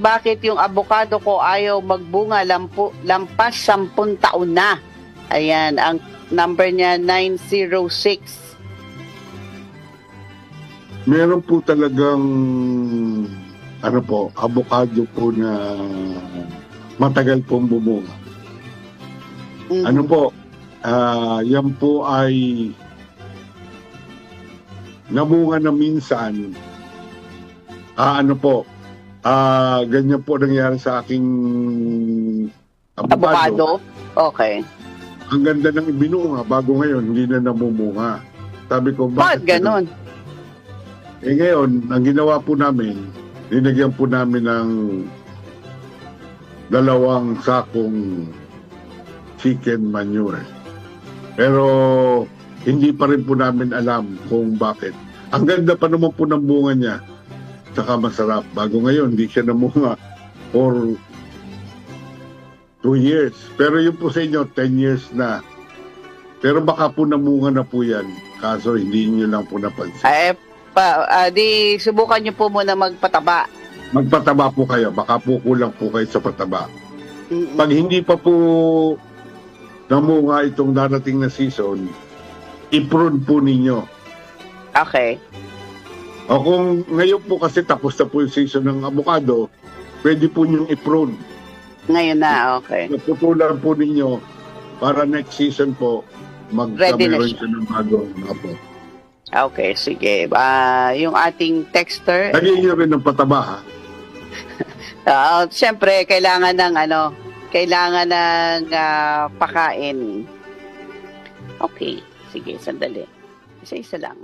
bakit yung avocado ko ayaw magbunga lampas 10 taon na. Ayan, ang number niya 906. Meron po talagang avocado po na matagal pong bumunga. Ano po, yan po ay namunga na minsan. Ganyan po nangyari sa aking Avocado? Okay. Ang ganda ng ibinunga, bago ngayon, hindi na namumunga. Sabi ko, Bakit ganon? Ngayon, ang ginawa po namin, linagyan po namin ng 2 sakong chicken manure. Pero, hindi pa rin po namin alam kung bakit. Ang ganda pa naman po ng bunga niya. Saka masarap. Bago ngayon, hindi siya namunga for 2 years. Pero yun po sa inyo, 10 years na. Pero baka po namunga na po yan. Kaso hindi nyo lang po napansin. Di subukan nyo po muna magpataba. Magpataba po kayo. Baka po kulang po kayo sa pataba. Mm-mm. Pag hindi pa po namunga itong darating na season, i-prune po ninyo. Okay. O kung ngayon po kasi tapos na po yung season ng avocado, pwede po nyo i-prune. Ngayon na, okay. Naputulan po ninyo para next season po Ready na magkameron siya. siya ng bagong apo. Okay, sige. Yung ating texter, Lagyan nyo rin ng pataba, ha? siyempre, kailangan ng pakain. Okay, sige, sandali. Isa-isa lang.